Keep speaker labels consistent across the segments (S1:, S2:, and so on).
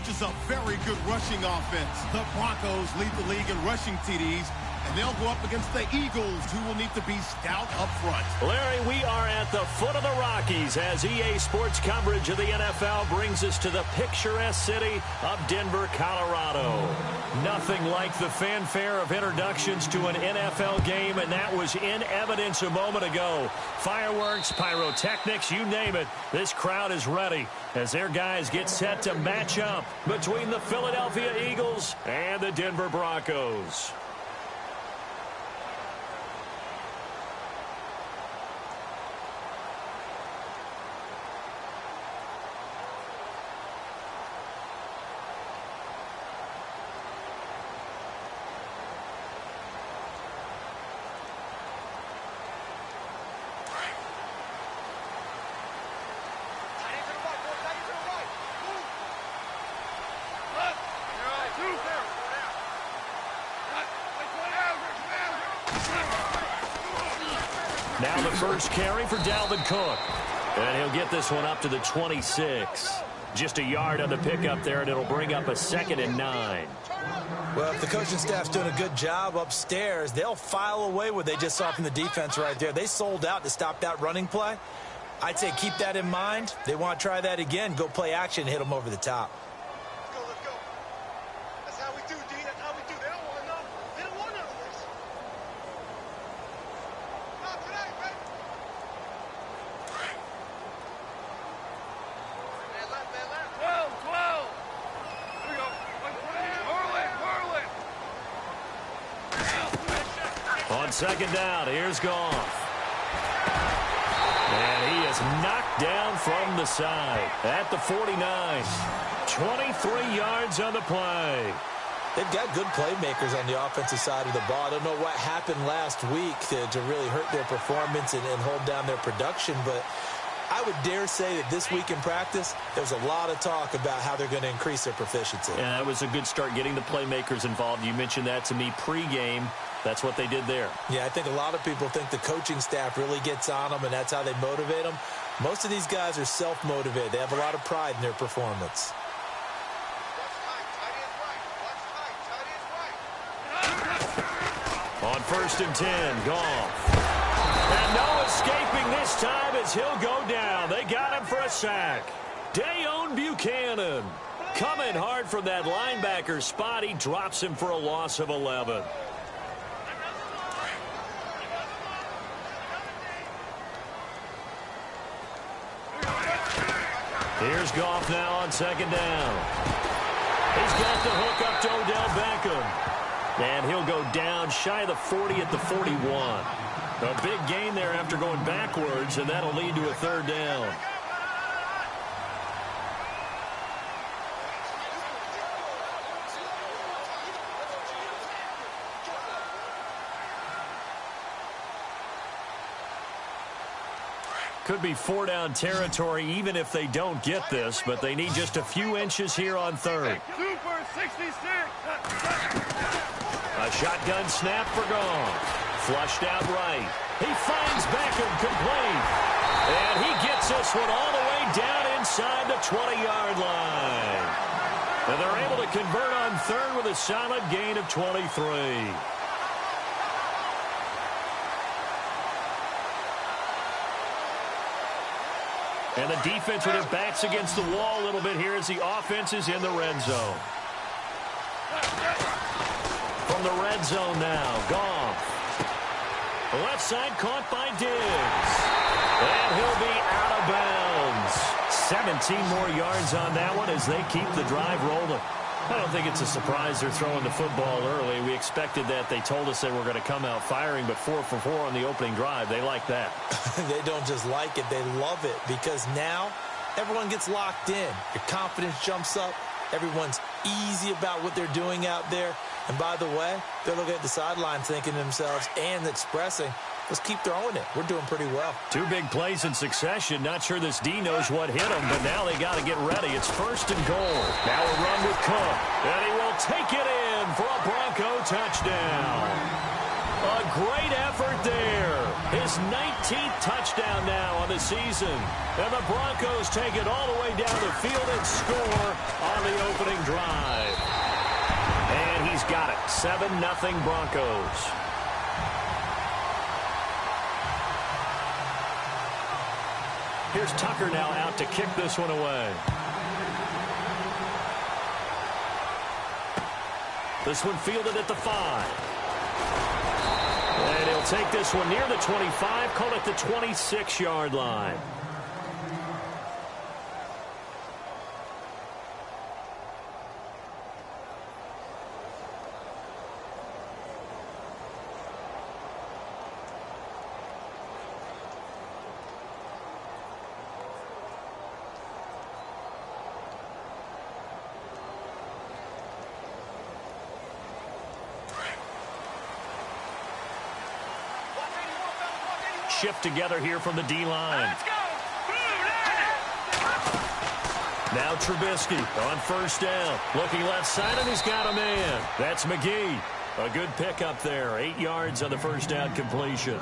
S1: features a very good rushing offense. The Broncos lead the league in rushing TDs, and they'll go up against the Eagles, who will need to be stout up front.
S2: Larry, we are at the foot of the Rockies as EA Sports coverage of the NFL brings us to the picturesque city of Denver, Colorado. Nothing like the fanfare of introductions to an NFL game, and that was in evidence a moment ago. Fireworks, pyrotechnics, you name it. This crowd is ready as their guys get set to match up between the Philadelphia Eagles and the Denver Broncos. Now the first carry for Dalvin Cook. And he'll get this one up to the 26. Just a yard on the pickup there, and it'll bring up a 2nd and 9.
S3: Well, if the coaching staff's doing a good job upstairs, they'll file away what they just saw from the defense right there. They sold out to stop that running play. I'd say keep that in mind. They want to try that again. Go play action, hit them over the top.
S4: Let's go. That's how we do, D. That's how we do. They don't want none. They don't want none of this. Not today, baby. Man left. 12. Here we go. Whirl it.
S2: On 2nd down, here's Goff. And he is knocked down from the side at the 49. 23 yards on the play.
S3: They've got good playmakers on the offensive side of the ball. I don't know what happened last week to really hurt their performance and hold down their production, but I would dare say that this week in practice, there's a lot of talk about how they're going to increase their proficiency.
S2: Yeah, that was a good start getting the playmakers involved. You mentioned that to me pregame. That's what they did there.
S3: Yeah, I think a lot of people think the coaching staff really gets on them, and that's how they motivate them. Most of these guys are self-motivated. They have a lot of pride in their performance.
S2: On 1st and 10, Goff. And no escaping this time as he'll go down. They got him for a sack. Dayon Buchanan coming hard from that linebacker spot. He drops him for a loss of 11. Here's Goff now on 2nd down. He's got the hook up to Odell Beckham. And he'll go down shy of the 40 at the 41. A big gain there after going backwards, and that'll lead to a 3rd down. Could be 4-down territory even if they don't get this, but they need just a few inches here on 3rd.
S4: Super 66.
S2: A shotgun snap for Goff. Flushed out right. He finds Beckham complete. And he gets this one all the way down inside the 20-yard line. And they're able to convert on 3rd with a solid gain of 23. And the defense with their backs against the wall a little bit here as the offense is in the red zone. From the red zone now, Goff. Left side caught by Diggs. And he'll be out of bounds. 17 more yards on that one as they keep the drive rolling. I don't think it's a surprise they're throwing the football early. We expected that. They told us they were going to come out firing, but 4 for 4 on the opening drive. They like that.
S3: They don't just like it. They love it because now everyone gets locked in. Your confidence jumps up. Everyone's easy about what they're doing out there. And by the way, they're looking at the sideline thinking to themselves and expressing, let's keep throwing it. We're doing pretty well.
S2: 2 big plays in succession. Not sure this D knows what hit him, but now they got to get ready. It's 1st and goal. Now a run with Cook. And he will take it in for a Bronco touchdown. A great effort there. His 19th touchdown now on the season. And the Broncos take it all the way down the field and score on the opening drive. And he's got it. 7-0 Broncos. Here's Tucker now out to kick this one away. This one fielded at the 5. And he'll take this one near the 25, call it the 26-yard line. Shift together here from the D-line.
S4: Let's go!
S2: Now Trubisky on first down. Looking left side, and he's got a man. That's McGee. A good pickup there. 8 yards on the first down completion.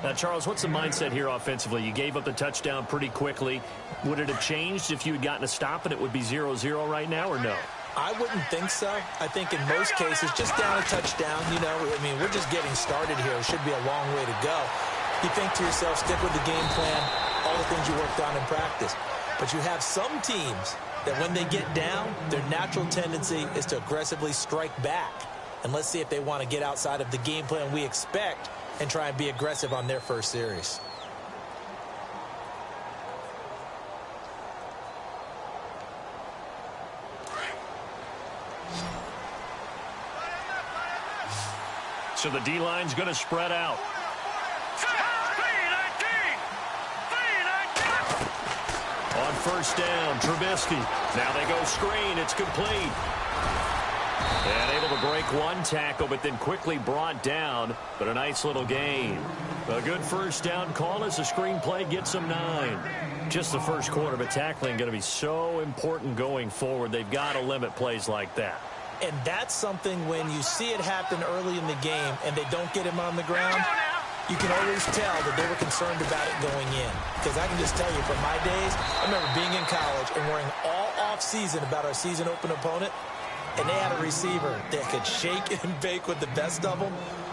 S2: Now, Charles, what's the mindset here offensively? You gave up the touchdown pretty quickly. Would it have changed if you had gotten a stop and it would be 0-0 right now, or no?
S3: I wouldn't think so. I think in most cases, just down a touchdown, you know, I mean, we're just getting started here. It should be a long way to go. You think to yourself, stick with the game plan, all the things you worked on in practice. But you have some teams that when they get down, their natural tendency is to aggressively strike back. And let's see if they want to get outside of the game plan we expect and try and be aggressive on their first series.
S2: So the D-line's going to spread out. On first down, Trubisky. Now they go screen. It's complete. And able to break one tackle, but then quickly brought down. But a nice little gain. A good first down call as the screenplay gets them 9. Just the first quarter, but tackling going to be so important going forward. They've got to limit plays like that.
S3: And that's something when you see it happen early in the game and they don't get him on the ground, you can always tell that they were concerned about it going in. Because I can just tell you from my days, I remember being in college and worrying all off-season about our season open opponent, and they had a receiver that could shake and bake with the best of them.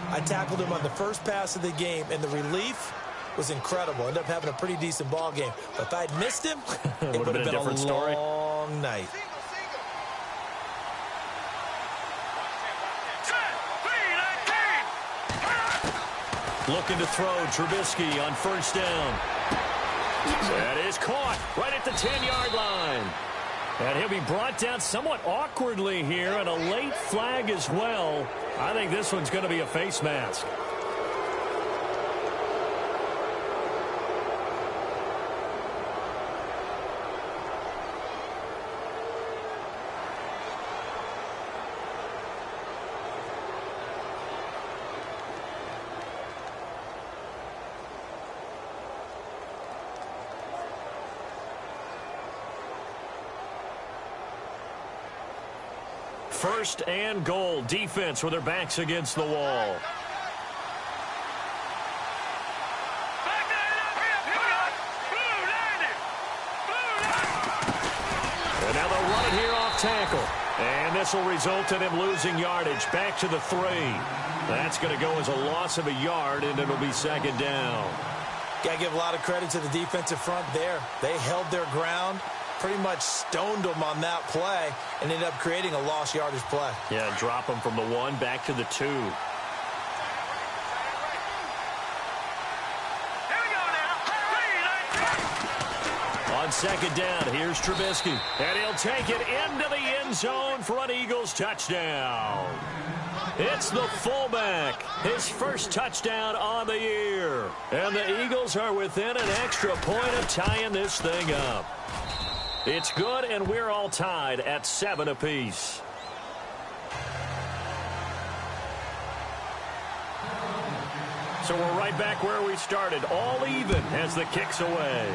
S3: I tackled him on the first pass of the game, and the relief was incredible. Ended up having a pretty decent ball game. But if I'd missed him, it would have been a different story. Long night.
S2: Looking to throw, Trubisky on first down. That is caught right at the 10-yard line. And he'll be brought down somewhat awkwardly here, and a late flag as well. I think this one's going to be a face mask. First and goal. Defense with their backs against the wall. And now they'll run it here off tackle. And this will result in him losing yardage. Back to the 3. That's going to go as a loss of a yard, and it'll be second down.
S3: Got to give a lot of credit to the defensive front there. They held their ground. Pretty much stoned them on that play and ended up creating a lost yardage play.
S2: Yeah, drop them from the 1 back to the 2.
S4: Here we go now.
S2: On second down, here's Trubisky. And he'll take it into the end zone for an Eagles touchdown. It's the fullback. His first touchdown on the year. And the Eagles are within an extra point of tying this thing up. It's good, and we're all tied at 7 apiece. So we're right back where we started, all even as the kick's away.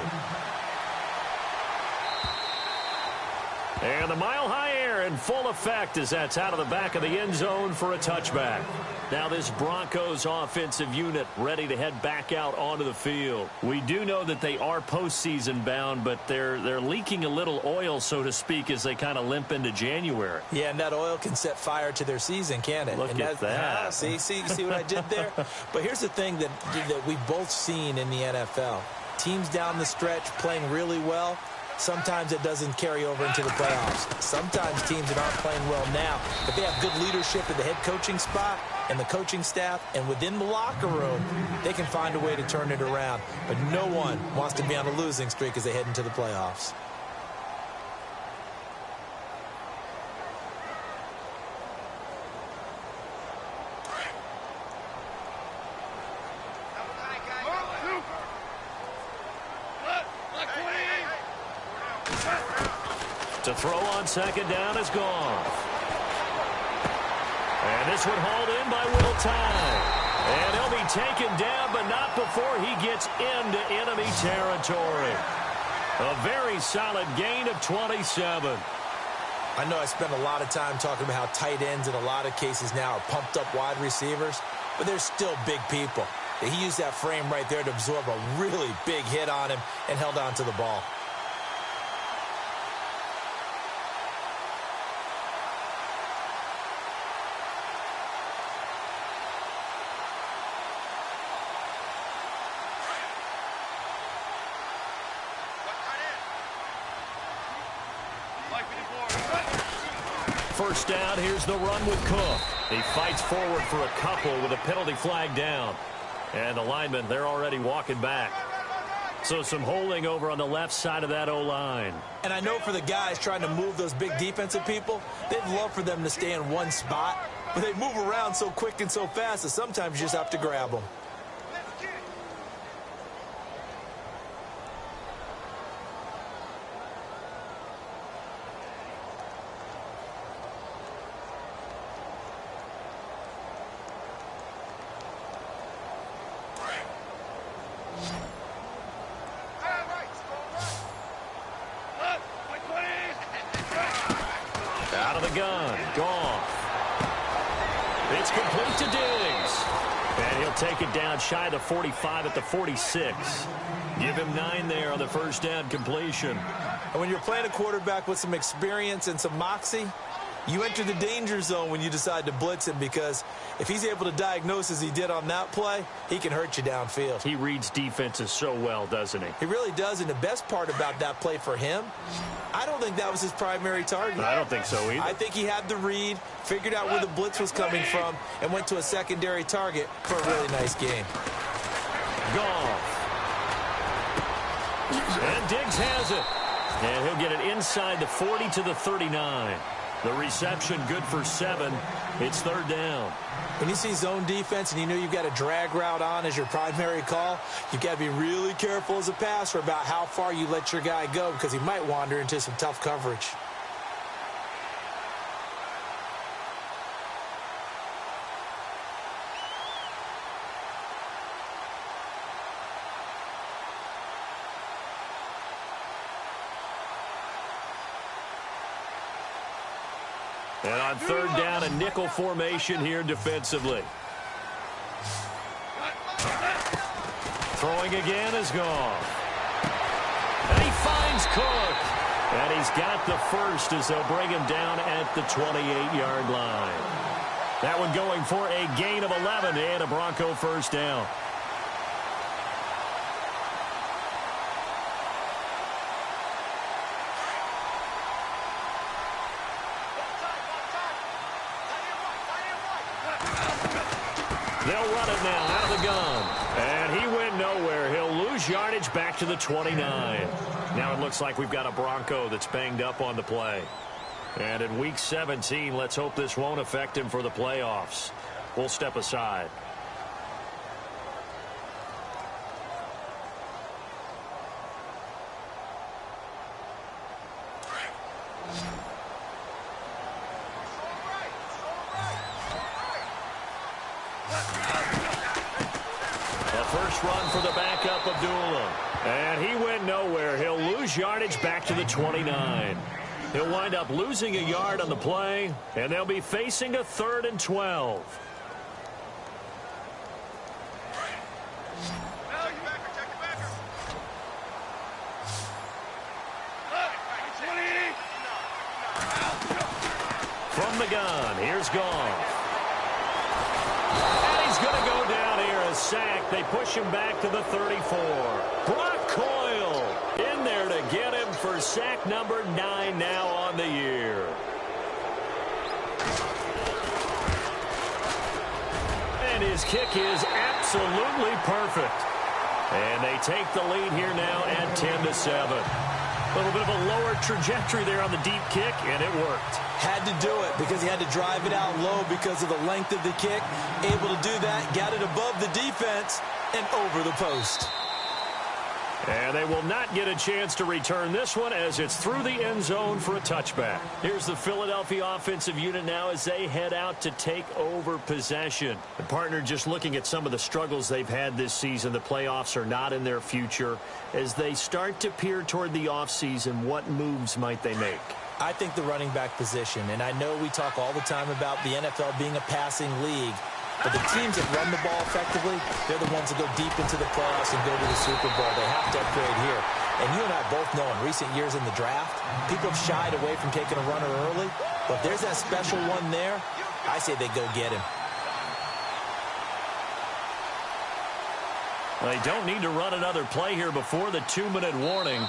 S2: And the Mile High Air in full effect as that's out of the back of the end zone for a touchback. Now this Broncos offensive unit ready to head back out onto the field. We do know that they are postseason bound, but they're leaking a little oil, so to speak, as they kind of limp into January.
S3: Yeah, and that oil can set fire to their season, can't it?
S2: Look at that.
S3: See what I did there? But here's the thing that we've both seen in the NFL. Teams down the stretch playing really well. Sometimes it doesn't carry over into the playoffs. Sometimes teams that aren't playing well now, if they have good leadership at the head coaching spot and the coaching staff and within the locker room, they can find a way to turn it around. But no one wants to be on a losing streak as they head into the playoffs.
S2: To throw on second down is gone. And this one hauled in by Will Tye. And he'll be taken down, but not before he gets into enemy territory. A very solid gain of 27.
S3: I know I spent a lot of time talking about how tight ends in a lot of cases now are pumped up wide receivers, but they're still big people. He used that frame right there to absorb a really big hit on him and held on to the ball.
S2: First down, here's the run with Cook. He fights forward for a couple with a penalty flag down. And the linemen, they're already walking back. So some holding over on the left side of that O-line.
S3: And I know for the guys trying to move those big defensive people, they'd love for them to stay in one spot. But they move around so quick and so fast that sometimes you just have to grab them.
S2: Out of the gun. Goff. It's complete to Diggs. And he'll take it down shy of the 45 at the 46. Give him 9 there on the first down completion.
S3: And when you're playing a quarterback with some experience and some moxie, you enter the danger zone when you decide to blitz him, because if he's able to diagnose as he did on that play, he can hurt you downfield.
S2: He reads defenses so well, doesn't he?
S3: He really does, and the best part about that play for him, I don't think that was his primary target.
S2: I don't think so either.
S3: I think he had the read, figured out where the blitz was coming from, and went to a secondary target for a really nice game.
S2: Goff. And Diggs has it. And he'll get it inside the 40 to the 39. The reception good for 7. It's third down.
S3: When you see zone defense and you know you've got a drag route on as your primary call, you've got to be really careful as a passer about how far you let your guy go, because he might wander into some tough coverage.
S2: And on third down, a nickel formation here defensively. Throwing again is gone. And he finds Cook. And he's got the first as they'll bring him down at the 28-yard line. That one going for a gain of 11 and a Bronco first down. They'll run it now out of the gun. And he went nowhere. He'll lose yardage back to the 29. Now it looks like we've got a Bronco that's banged up on the play. And in Week 17, let's hope this won't affect him for the playoffs. We'll step aside. First run for the backup, Abdullah. And he went nowhere. He'll lose yardage back to the 29. He'll wind up losing a yard on the play, and they'll be facing a 3rd and 12. From the gun, here's Goff. And he's going to go down here, a sack. They push him back to the 34. Brock Coyle in there to get him for sack number 9 now on the year. And his kick is absolutely perfect. And they take the lead here now at 10-7. A little bit of a lower trajectory there on the deep kick, and it worked.
S3: Had to do it because he had to drive it out low because of the length of the kick. Able to do that, got it above the defense and over the post.
S2: And they will not get a chance to return this one as it's through the end zone for a touchback. Here's the Philadelphia offensive unit now as they head out to take over possession. The partner, just looking at some of the struggles they've had this season, the playoffs are not in their future. As they start to peer toward the offseason, what moves might they make?
S3: I think the running back position, and I know we talk all the time about the NFL being a passing league, but the teams that run the ball effectively, they're the ones that go deep into the playoffs and go to the Super Bowl. They have to upgrade here. And you and I both know in recent years in the draft, people have shied away from taking a runner early. But if there's that special one there, I say they go get him.
S2: They don't need to run another play here before the 2-minute warning.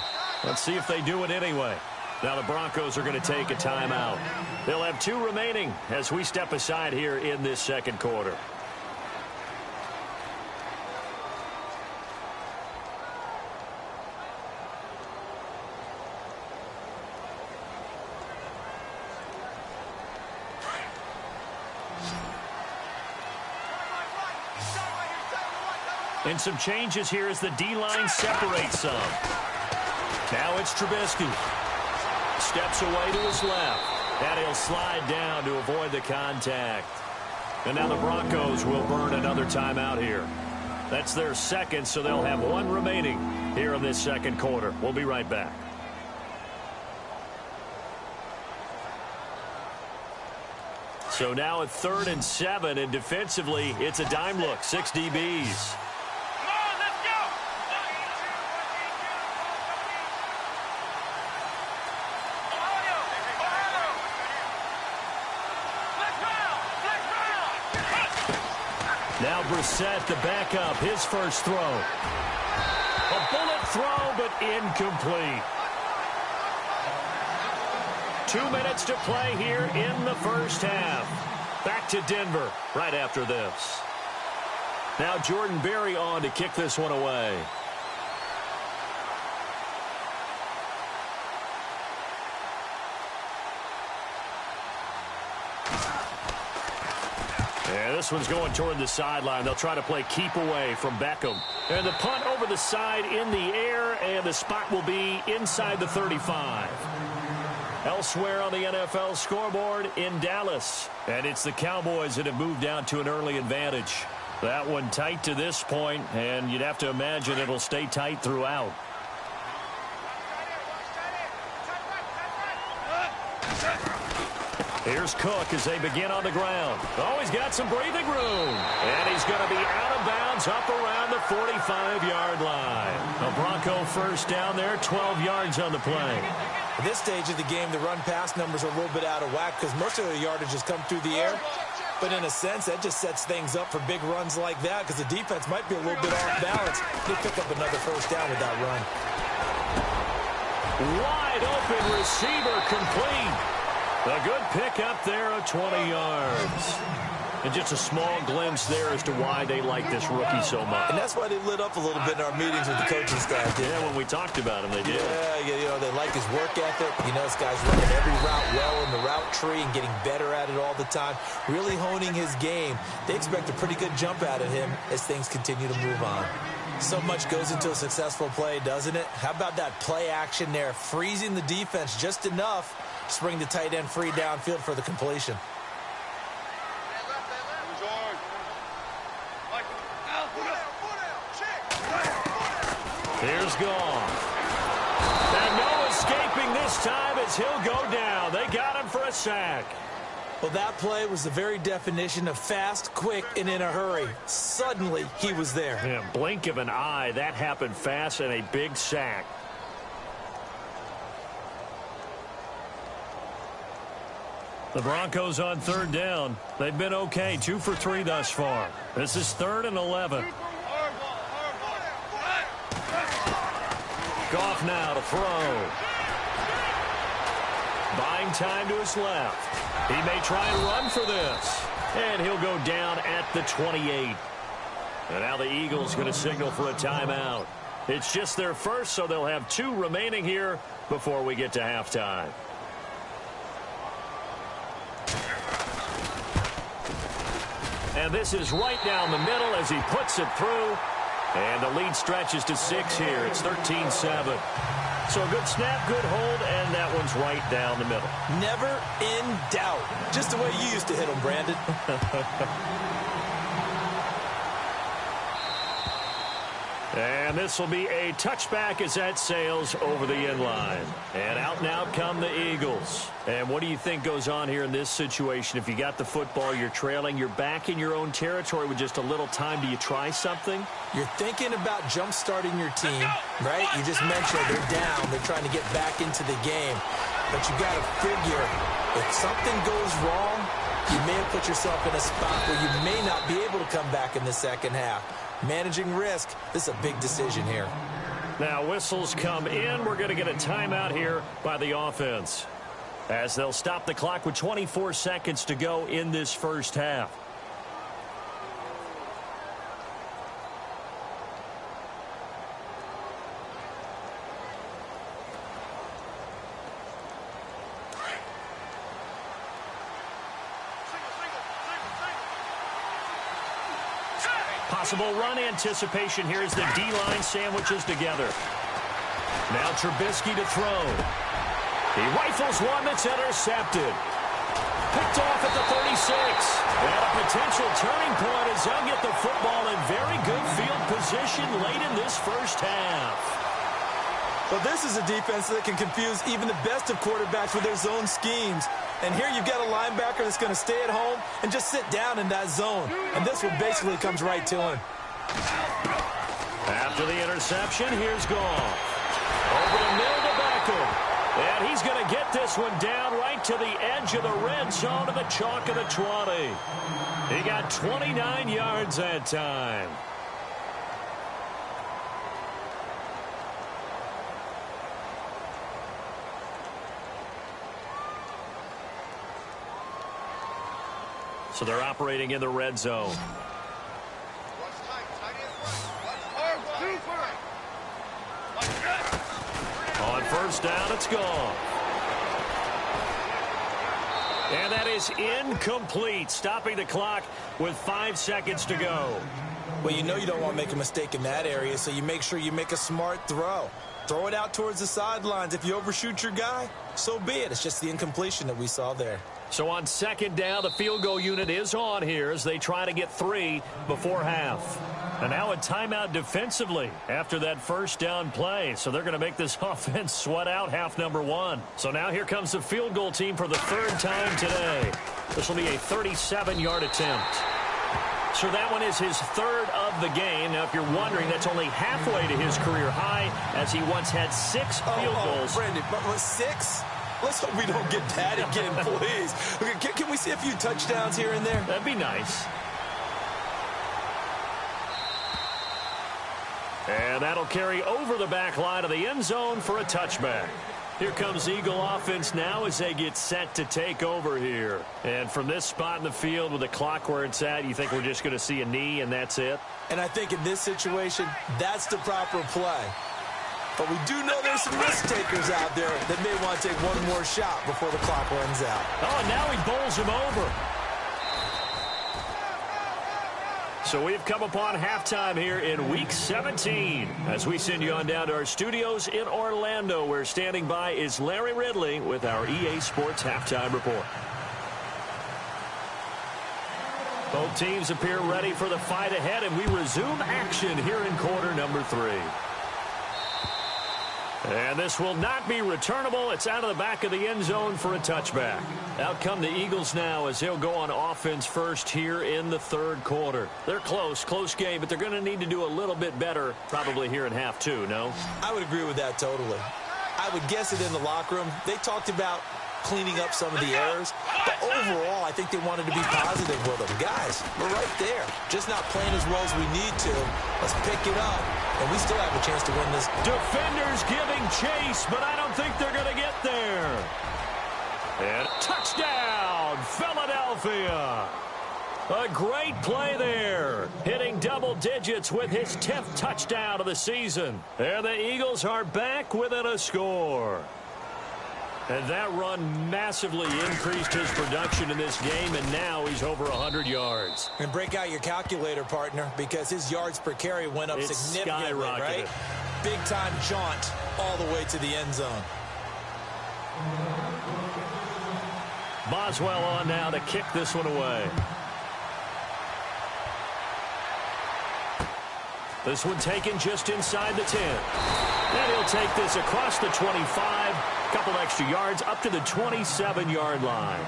S2: Let's see if they do it anyway. Now the Broncos are going to take a timeout. They'll have 2 remaining as we step aside here in this second quarter. And some changes here as the D-line separates some. Now it's Trubisky. Steps away to his left. And he'll slide down to avoid the contact. And now the Broncos will burn another timeout here. That's their second, so they'll have 1 remaining here in this second quarter. We'll be right back. So now at 3rd and 7, and defensively, it's a dime look. 6 DBs. Now Brissett, the backup, his first throw. A bullet throw, but incomplete. 2 minutes to play here in the first half. Back to Denver right after this. Now Jordan Berry on to kick this one away. Yeah, this one's going toward the sideline. They'll try to play keep away from Beckham. And the punt over the side in the air, and the spot will be inside the 35. Elsewhere on the NFL scoreboard in Dallas. And it's the Cowboys that have moved down to an early advantage. That one tight to this point, and you'd have to imagine it'll stay tight throughout. Here's Cook as they begin on the ground. Oh, he's got some breathing room. And he's going to be out of bounds up around the 45-yard line. A Bronco first down there, 12 yards on the play.
S3: At this stage of the game, the run-pass numbers are a little bit out of whack because most of the yardage has come through the air. But in a sense, that just sets things up for big runs like that because the defense might be a little bit off balance. They pick up another first down with that run.
S2: Wide open receiver complete. A good pick up there of 20 yards. And just a small glimpse there as to why they like this rookie so much.
S3: And that's why they lit up a little bit in our meetings with the coaching staff.
S2: Yeah, when we talked about him, they did.
S3: Yeah, you know, they like his work ethic. You know, this guy's running every route well in the route tree and getting better at it all the time. Really honing his game. They expect a pretty good jump out of him as things continue to move on. So much goes into a successful play, doesn't it? How about that play action there? Freezing the defense just enough to bring the tight end free downfield for the completion.
S2: Here's Goff. And no escape escaping this time as he'll go down. They got him for a sack.
S3: Well, that play was the very definition of fast, quick, and in a hurry. Suddenly, he was there.
S2: Yeah, blink of an eye. That happened fast and a big sack. The Broncos on third down. They've been okay, 2 for 3 thus far. This is 3rd and 11. Goff now to throw. Buying time to his left. He may try and run for this. And he'll go down at the 28. And now the Eagles going to signal for a timeout. It's just their first, so they'll have 2 remaining here before we get to halftime. And this is right down the middle as he puts it through. And the lead stretches to 6 here. It's 13-7. So a good snap, good hold, and that one's right down the middle.
S3: Never in doubt. Just the way you used to hit them, Brandon.
S2: And this will be a touchback as that sails over the end line. And out come the Eagles. And what do you think goes on here in this situation? If you got the football, you're trailing, you're back in your own territory with just a little time. Do you try something?
S3: You're thinking about jump-starting your team, right? You just mentioned they're down. They're trying to get back into the game. But you got to figure, if something goes wrong, you may have put yourself in a spot where you may not be able to come back in the second half. Managing risk, this is a big decision here.
S2: Now whistles come in. We're going to get a timeout here by the offense, as they'll stop the clock with 24 seconds to go in this first half. Possible run anticipation here as the D-line sandwiches together. Now Trubisky to throw. He rifles one that's intercepted. Picked off at the 36. And a potential turning point as they'll get the football in very good field position late in this first half.
S3: Well, this is a defense that can confuse even the best of quarterbacks with their zone schemes. And here you've got a linebacker that's going to stay at home and just sit down in that zone. And this one basically comes right to him.
S2: After the interception, here's Goff. Over the middle to Beckham. And he's going to get this one down right to the edge of the red zone to the chalk of the 20. He got 29 yards that time. So they're operating in the red zone. On first down, it's gone. And that is incomplete, stopping the clock with 5 seconds to go.
S3: Well, you know you don't want to make a mistake in that area, so you make sure you make a smart throw. Throw it out towards the sidelines. If you overshoot your guy, so be it. It's just the incompletion that we saw there.
S2: So on second down, the field goal unit is on here as they try to get 3 before half. And now a timeout defensively after that first down play. So they're going to make this offense sweat out half number 1. So now here comes the field goal team for the 3rd time today. This will be a 37-yard attempt. So that one is his 3rd of the game. Now, if you're wondering, that's only halfway to his career high, as he once had 6 field goals.
S3: Brandon, but was 6? Let's hope we don't get that again, please. Okay, can we see a few touchdowns here and there?
S2: That'd be nice. And that'll carry over the back line of the end zone for a touchback. Here comes Eagle offense now as they get set to take over here. And from this spot in the field with the clock where it's at, you think we're just going to see a knee and that's it?
S3: And I think in this situation, that's the proper play. But we do know there's some risk takers out there that may want to take one more shot before the clock runs out.
S2: Oh, and now he bowls him over. So we've come upon halftime here in Week 17 as we send you on down to our studios in Orlando, where standing by is Larry Ridley with our EA Sports Halftime Report. Both teams appear ready for the fight ahead, and we resume action here in quarter number 3. And this will not be returnable. It's out of the back of the end zone for a touchback. Out come the Eagles now as they'll go on offense first here in the third quarter. They're close game, but they're going to need to do a little bit better probably here in half two, no?
S3: I would agree with that totally. I would guess it in the locker room. They talked about cleaning up some of the errors, but overall, I think they wanted to be positive with them. Guys, we're right there. Just not playing as well as we need to. Let's pick it up, and we still have a chance to win this.
S2: Defenders giving chase, but I don't think they're going to get there. And touchdown, Philadelphia. A great play there, hitting double digits with his 10th touchdown of the season. And the Eagles are back within a score. And that run massively increased his production in this game, and now he's over 100 yards.
S3: And break out your calculator, partner, because his yards per carry went up significantly, right? Big-time jaunt all the way to the end zone.
S2: Boswell on now to kick this one away. This one taken just inside the 10. And he'll take this across the 25, couple extra yards up to the 27-yard line.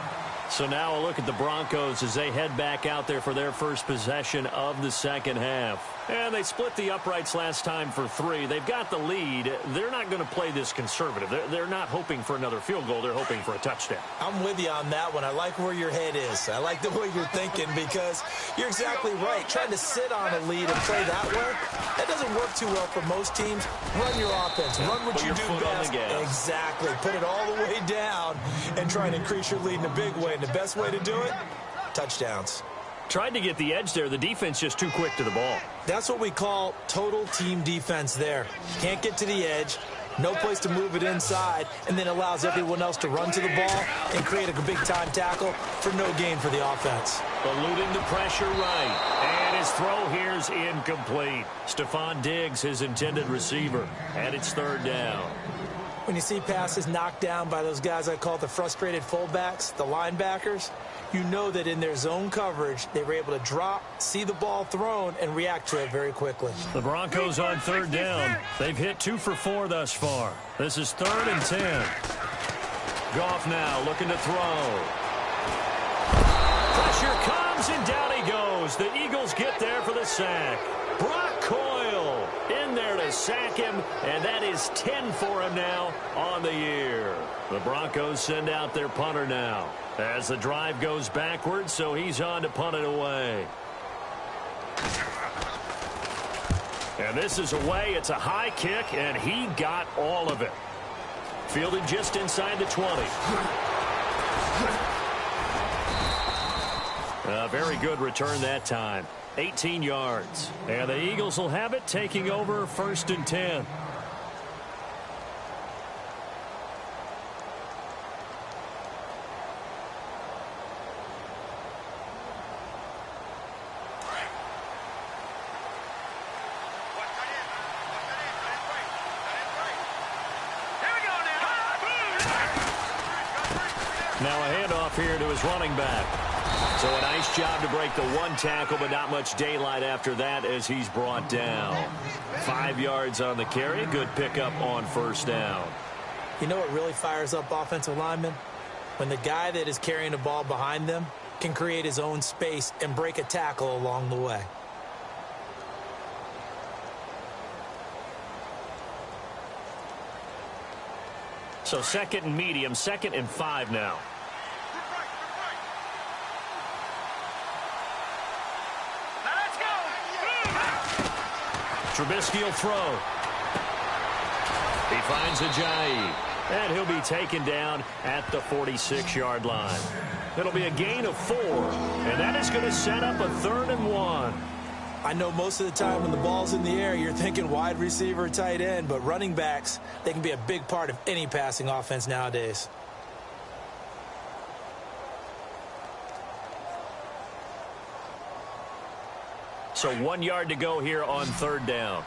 S2: So now a look at the Broncos as they head back out there for their first possession of the second half. And they split the uprights last time for 3. They've got the lead. They're not going to play this conservative. They're not hoping for another field goal. They're hoping for a touchdown.
S3: I'm with you on that one. I like where your head is. I like the way you're thinking because you're exactly right. Trying to sit on a lead and play that way, that doesn't work too well for most teams. Run your offense. Run what you do best. Exactly. Put it all the way down and try and increase your lead in a big way. And the best way to do it, touchdowns.
S2: Tried to get the edge there. The defense just too quick to the ball.
S3: That's what we call total team defense there. Can't get to the edge, no place to move it inside, and then allows everyone else to run to the ball and create a big-time tackle for no gain for the offense.
S2: Eluding the pressure right. And his throw here's incomplete. Stephon Diggs, his intended receiver, and it's third down.
S3: When you see passes knocked down by those guys I call the frustrated fullbacks, the linebackers, you know that in their zone coverage, they were able to drop, see the ball thrown, and react to it very quickly.
S2: The Broncos on third down. They've hit 2 for 4 thus far. This is 3rd and 10. Goff now looking to throw. Pressure comes, and down he goes. The Eagles get there for the sack. Brock Coyle in there to sack him, and that is 10 for him now on the year. The Broncos send out their punter now as the drive goes backwards, so he's on to punt it away. And this is away. It's a high kick, and he got all of it. Fielded just inside the 20. A very good return that time. 18 yards. And the Eagles will have it, taking over 1st and 10. Now a handoff here to his running back. So a nice job to break the 1 tackle, but not much daylight after that as he's brought down. 5 yards on the carry. Good pickup on 1st down.
S3: You know what really fires up offensive linemen? When the guy that is carrying the ball behind them can create his own space and break a tackle along the way.
S2: So 2nd and medium, 2nd and 5 now. Trubisky will throw. He finds Ajayi. And he'll be taken down at the 46-yard line. It'll be a gain of 4. And that is going to set up a 3rd and 1.
S3: I know most of the time when the ball's in the air, you're thinking wide receiver, tight end, but running backs, they can be a big part of any passing offense nowadays.
S2: So 1 yard to go here on 3rd down.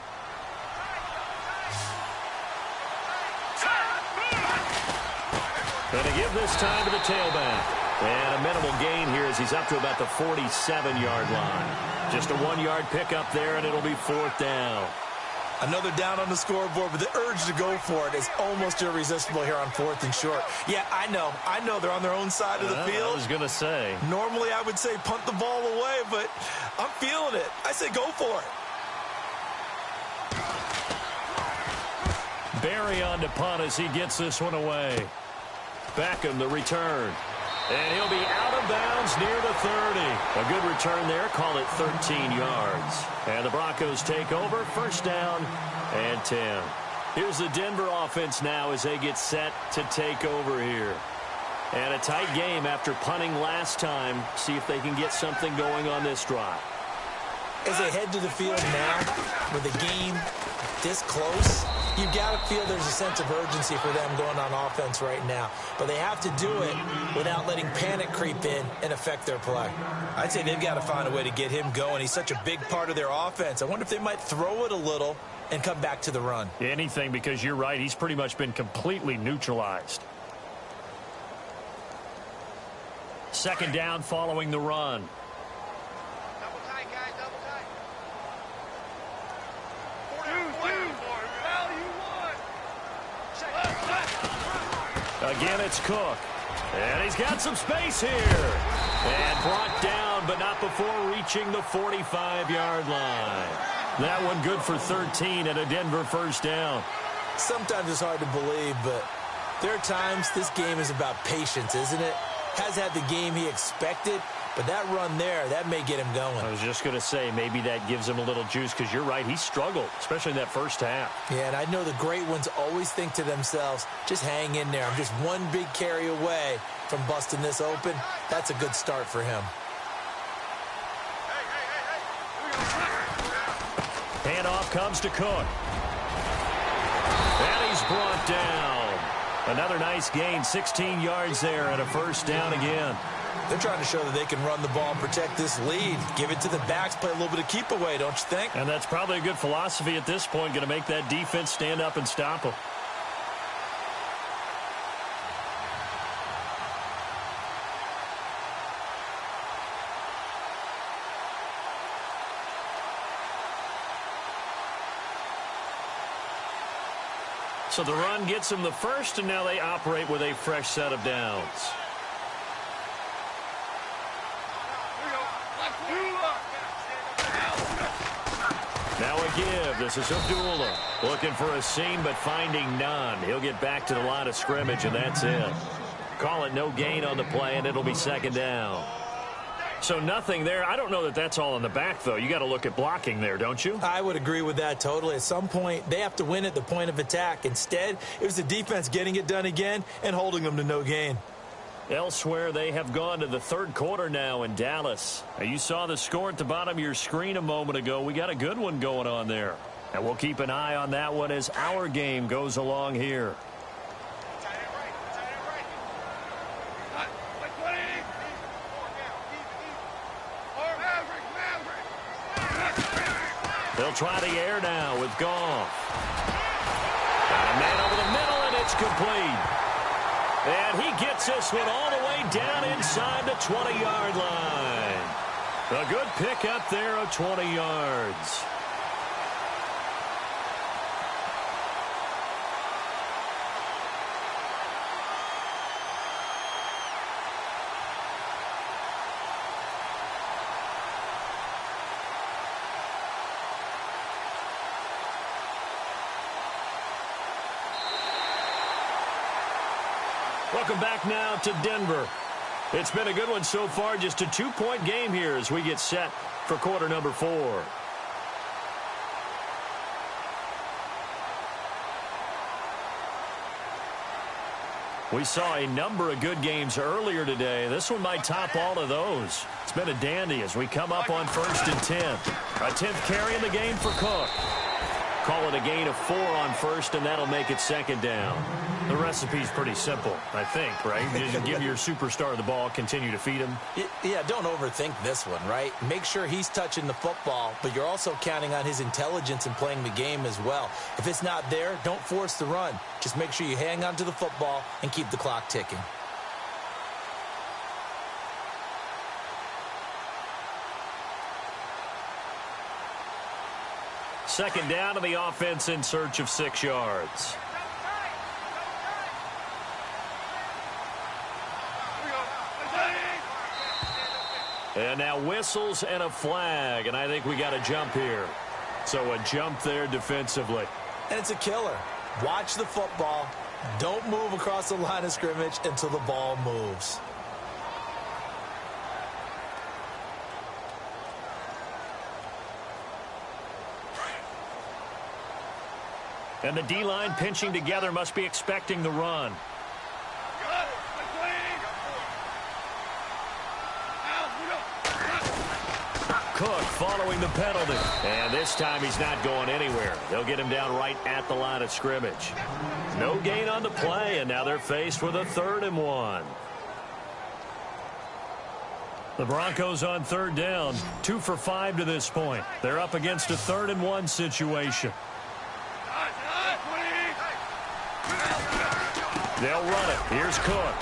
S2: Going to give this time to the tailback. And a minimal gain here as he's up to about the 47-yard line. Just a 1 yard pickup there, and it'll be 4th down.
S3: Another down on the scoreboard, but the urge to go for it is almost irresistible here on 4th and short. Yeah, I know they're on their own side of the field.
S2: I was going to say.
S3: Normally I would say punt the ball away, but I'm feeling it. I say go for it.
S2: Barry on to punt as he gets this one away. Beckham the return. And he'll be out of bounds near the 30. A good return there. Call it 13 yards. And the Broncos take over. First down and 10. Here's the Denver offense now as they get set to take over here. And a tight game after punting last time. See if they can get something going on this drive.
S3: As they head to the field now, with the game this close, you've got to feel there's a sense of urgency for them going on offense right now. But they have to do it without letting panic creep in and affect their play. I'd say they've got to find a way to get him going. He's such a big part of their offense. I wonder if they might throw it a little and come back to the run.
S2: Anything, because you're right. He's pretty much been completely neutralized. Second down following the run.
S4: Double tight, guys, double tight.
S2: Again, it's Cook. And he's got some space here. And brought down, but not before reaching the 45-yard line. That one good for 13 and a Denver first down.
S3: Sometimes it's hard to believe, but there are times this game is about patience, isn't it? Has had the game he expected, but that run there, that may get him going.
S2: I was just going to say, maybe that gives him a little juice, because you're right, he struggled, especially in that first half.
S3: Yeah, and I know the great ones always think to themselves, just hang in there. I'm just one big carry away from busting this open. That's a good start for him.
S2: Handoff comes to Cook. And he's brought down. Another nice gain, 16 yards there, and a first down again.
S3: They're trying to show that they can run the ball and protect this lead. Give it to the backs, play a little bit of keep away, don't you think?
S2: And that's probably a good philosophy at this point, going to make that defense stand up and stop them. So the run gets them the first, and now they operate with a fresh set of downs. Now a give. This is Abdullah. Looking for a seam, but finding none. He'll get back to the line of scrimmage, and that's it. Call it no gain on the play, and it'll be second down. So nothing there. I don't know that that's all in the back, though. You got to look at blocking there, don't you?
S3: I would agree with that totally. At some point, they have to win at the point of attack. Instead, it was the defense getting it done again and holding them to no gain.
S2: Elsewhere, they have gone to the third quarter now in Dallas. Now, you saw the score at the bottom of your screen a moment ago. We got a good one going on there. And we'll keep an eye on that one as our game goes along here. They'll try the air now with Goff. Got a man over the middle, and it's complete. And he gets this one all the way down inside the 20-yard line. A good pick up there of 20 yards. Welcome back now to Denver. It's been a good one so far, just a 2-point game here as we get set for quarter number 4. We saw a number of good games earlier today. This one might top all of those. It's been a dandy as we come up on 1st and 10. A 10th carry in the game for Cook. Call it a gain of 4 on first, and that'll make it second down. The recipe's pretty simple, I think, right? You just give your superstar the ball, continue to feed him.
S3: Yeah, don't overthink this one, right? Make sure he's touching the football, but you're also counting on his intelligence in playing the game as well. If it's not there, don't force the run. Just make sure you hang on to the football and keep the clock ticking.
S2: Second down, and the offense in search of 6 yards. And now whistles and a flag, and I think we got a jump here. So a jump there defensively.
S3: And it's a killer. Watch the football. Don't move across the line of scrimmage until the ball moves.
S2: And the D-line pinching together must be expecting the run. Cook following the penalty. And this time he's not going anywhere. They'll get him down right at the line of scrimmage. No gain on the play, and now they're faced with a 3rd and 1. The Broncos on 3rd down, 2 for 5 to this point. They're up against a 3rd and 1 situation. They'll run it. Here's Cook.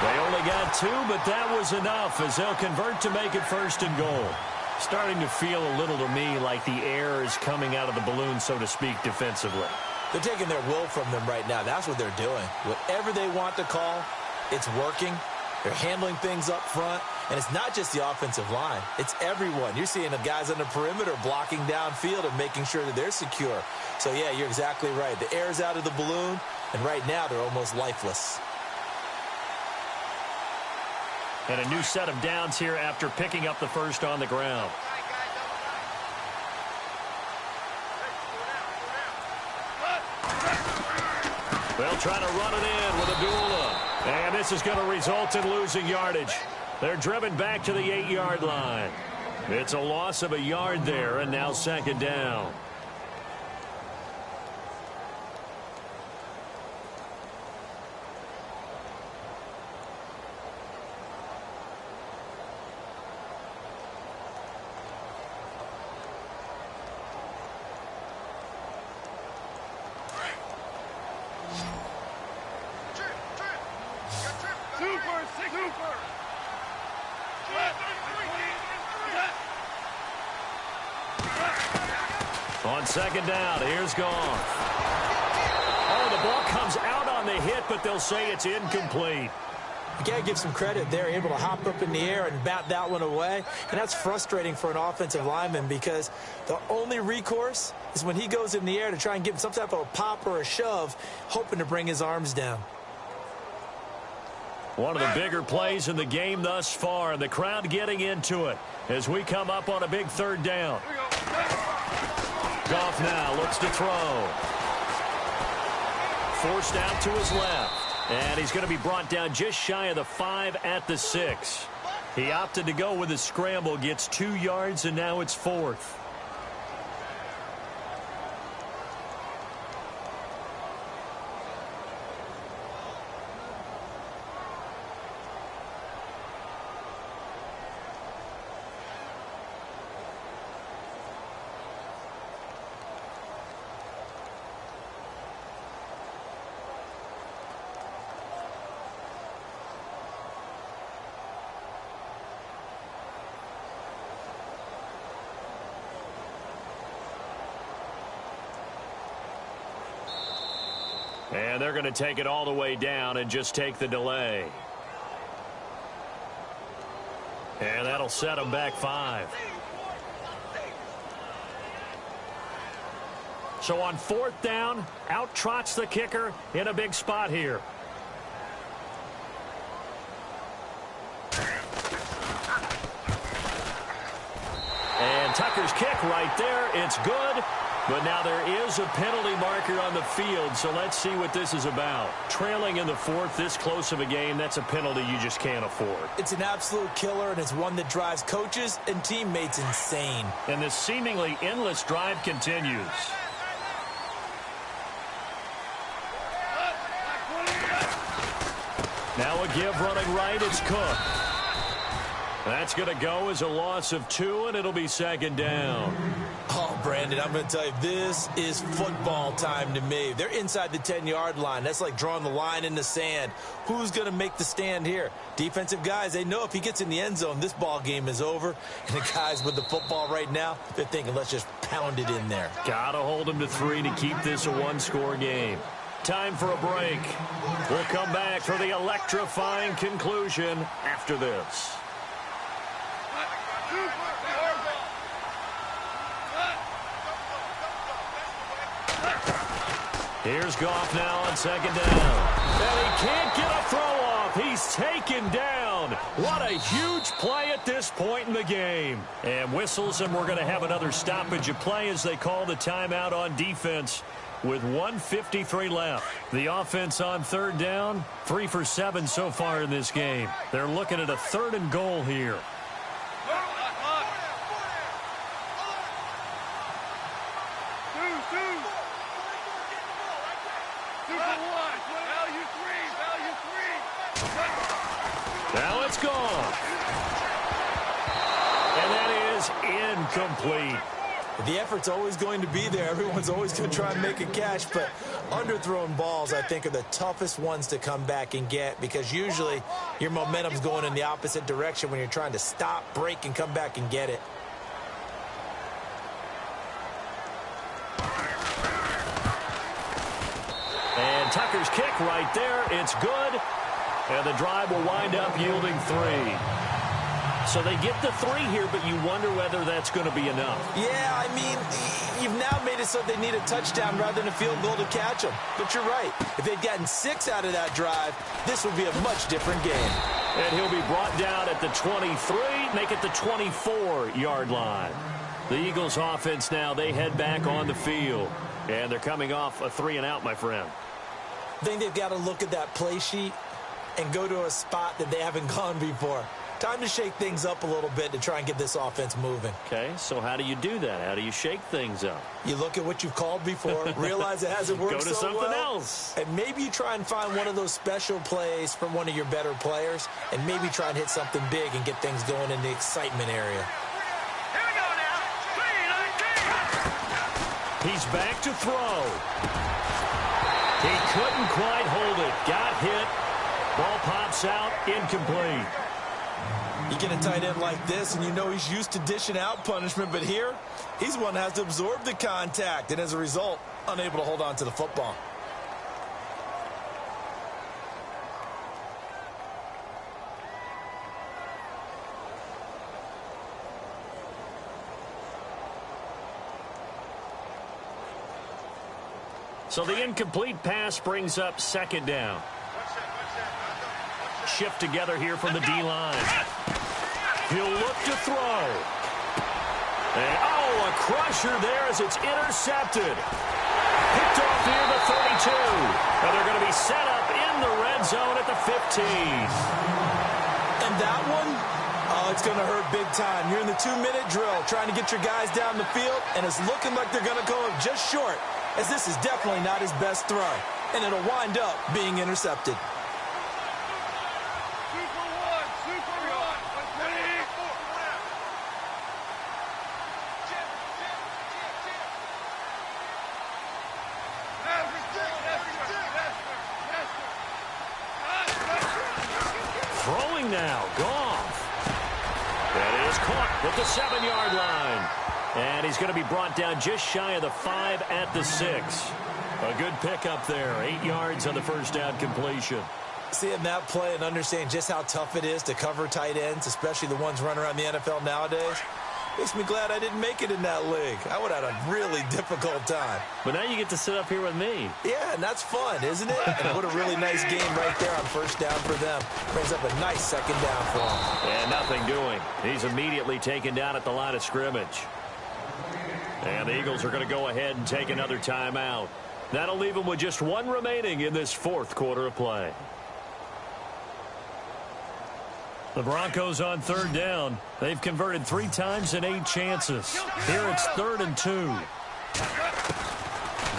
S2: They only got 2, but that was enough as they'll convert to make it 1st and goal. Starting to feel a little to me like the air is coming out of the balloon, so to speak, defensively.
S3: They're taking their will from them right now. That's what they're doing. Whatever they want to call, it's working. They're handling things up front. And it's not just the offensive line. It's everyone. You're seeing the guys on the perimeter blocking downfield and making sure that they're secure. So, yeah, you're exactly right. The air's out of the balloon, and right now they're almost lifeless.
S2: And a new set of downs here after picking up the 1st on the ground. They'll try to run it in with Abdullah. And this is going to result in losing yardage. They're driven back to the 8-yard line. It's a loss of a yard there, and now 2nd down. On 2nd down, here's Goff. Oh, the ball comes out on the hit, but they'll say it's incomplete.
S3: You got to give some credit. They're able to hop up in the air and bat that one away. And that's frustrating for an offensive lineman because the only recourse is when he goes in the air to try and give him some type of a pop or a shove, hoping to bring his arms down.
S2: One of the bigger plays in the game thus far, and the crowd getting into it as we come up on a big 3rd down. Goff now looks to throw. Forced out to his left. And he's going to be brought down just shy of the 5 at the 6. He opted to go with a scramble, gets 2 yards, and now it's 4th. And they're going to take it all the way down and just take the delay. And that'll set them back 5. So on 4th down, out trots the kicker in a big spot here. And Tucker's kick right there. It's good. But now there is a penalty marker on the field, so let's see what this is about. Trailing in the 4th, this close of a game, that's a penalty you just can't afford.
S3: It's an absolute killer, and it's one that drives coaches and teammates insane.
S2: And this seemingly endless drive continues. Now a give running right, it's Cook. That's going to go as a loss of 2, and it'll be 2nd down.
S3: Oh, Brandon, I'm going to tell you, this is football time to me. They're inside the 10-yard line. That's like drawing the line in the sand. Who's going to make the stand here? Defensive guys, they know if he gets in the end zone, this ball game is over. And the guys with the football right now, they're thinking, let's just pound it in there.
S2: Got to hold him to 3 to keep this a one-score game. Time for a break. We'll come back for the electrifying conclusion after this. Here's Goff now on 2nd down. And he can't get a throw off. He's taken down. What a huge play at this point in the game. And whistles, and we're going to have another stoppage of play as they call the timeout on defense with 1:53 left. The offense on 3rd down, 3 for 7 so far in this game. They're looking at a 3rd and goal here. Now it's gone. And that is incomplete.
S3: The effort's always going to be there. Everyone's always going to try and make a catch, but underthrown balls, I think, are the toughest ones to come back and get because usually your momentum's going in the opposite direction when you're trying to stop, break, and come back and get it.
S2: And Tucker's kick right there. It's good. And the drive will wind up yielding 3. So they get the 3 here, but you wonder whether that's going to be enough.
S3: Yeah, I mean, you've now made it so they need a touchdown rather than a field goal to catch them. But you're right. If they'd gotten 6 out of that drive, this would be a much different game.
S2: And he'll be brought down at the 23, make it the 24-yard line. The Eagles offense now, they head back on the field. And they're coming off a 3-and-out, my friend.
S3: I think they've got to look at that play sheet and go to a spot that they haven't gone before. Time to shake things up a little bit to try and get this offense moving.
S2: Okay, so how do you do that? How do you shake things up?
S3: You look at what you've called before, realize it hasn't worked
S2: so well. Go to something else.
S3: And maybe you try and find one of those special plays from one of your better players, and maybe try and hit something big and get things going in the excitement area.
S4: Here we go now. 3-19.
S2: He's back to throw. He couldn't quite hold it. Got hit. Ball pops out. Incomplete.
S3: You get a tight end like this, and you know he's used to dishing out punishment, but here, he's one that has to absorb the contact, and as a result, unable to hold on to the football.
S2: So the incomplete pass brings up 2nd down. Shift together here from the D-line. He'll look to throw. And, a crusher there as it's intercepted. Picked off near the 32. And they're going to be set up in the red zone at the 15.
S3: And that one, it's going to hurt big time. You're in the 2-minute drill trying to get your guys down the field, and it's looking like they're going to go up just short, as this is definitely not his best throw. And it'll wind up being intercepted.
S2: Throwing now, Goff. That is caught at the 7-yard line. And he's going to be brought down just shy of the 5 at the 6. A good pickup there, 8 yards on the first down completion.
S3: Seeing that play and understanding just how tough it is to cover tight ends, especially the ones running around the NFL nowadays, makes me glad I didn't make it in that league. I would have had a really difficult time.
S2: But now you get to sit up here with me.
S3: Yeah, and that's fun, isn't it? And what a really nice game right there on first down for them. Brings up a nice 2nd down for them.
S2: And nothing doing. He's immediately taken down at the line of scrimmage. And the Eagles are going to go ahead and take another timeout. That'll leave them with just 1 remaining in this 4th quarter of play. The Broncos on 3rd down. They've converted 3 times in 8 chances. Here it's 3rd and 2.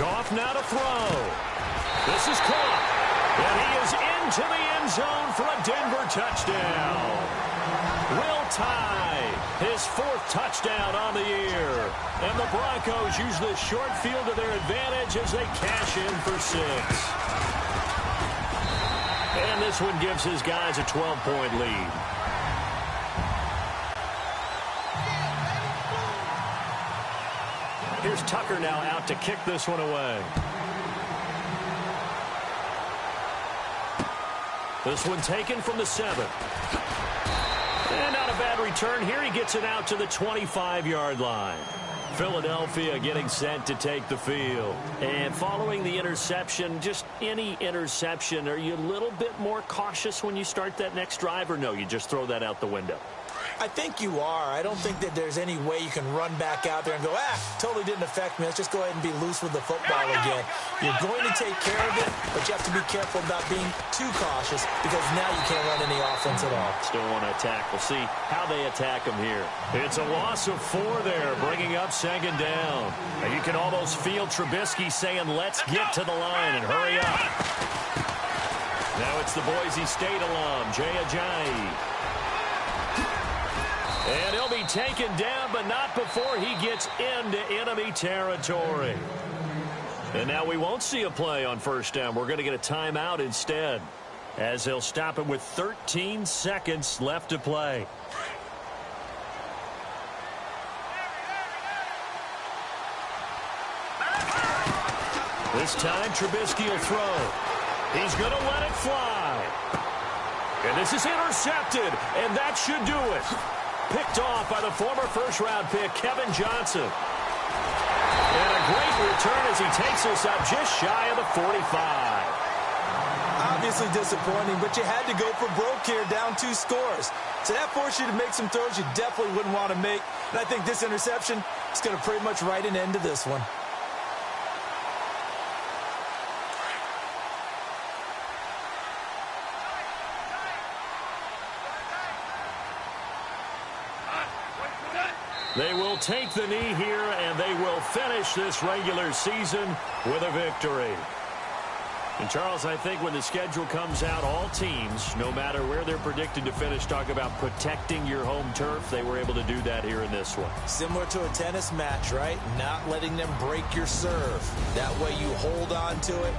S2: Goff now to throw. This is caught. And he is into the end zone for a Denver touchdown. Will tie. His 4th touchdown on the year. And the Broncos use the short field to their advantage as they cash in for 6. And this one gives his guys a 12-point lead. Here's Tucker now out to kick this one away. This one taken from the 7. And not a bad return here. He gets it out to the 25-yard line. Philadelphia getting set to take the field. And following the interception, just any interception, are you a little bit more cautious when you start that next drive, or no, you just throw that out the window?
S3: I think you are. I don't think that there's any way you can run back out there and go, totally didn't affect me. Let's just go ahead and be loose with the football again. You're going to take care of it, but you have to be careful about being too cautious because now you can't run any offense at all.
S2: Still want to attack. We'll see how they attack him here. It's a loss of 4 there, bringing up 2nd down. And you can almost feel Trubisky saying, let's get to the line and hurry up. Now it's the Boise State alum, Jay Ajayi. And he'll be taken down, but not before he gets into enemy territory. And now we won't see a play on 1st down. We're going to get a timeout instead, as they'll stop it with 13 seconds left to play. This time, Trubisky will throw. He's going to let it fly. And this is intercepted, and that should do it. Picked off by the former 1st-round pick, Kevin Johnson. And a great return as he takes us up just shy of the 45.
S3: Obviously disappointing, but you had to go for broke here, down 2 scores. So that forced you to make some throws you definitely wouldn't want to make. And I think this interception is going to pretty much write an end to this one.
S2: They will take the knee here, and they will finish this regular season with a victory. And, Charles, I think when the schedule comes out, all teams, no matter where they're predicted to finish, talk about protecting your home turf. They were able to do that here in this one.
S3: Similar to a tennis match, right? Not letting them break your serve. That way you hold on to it.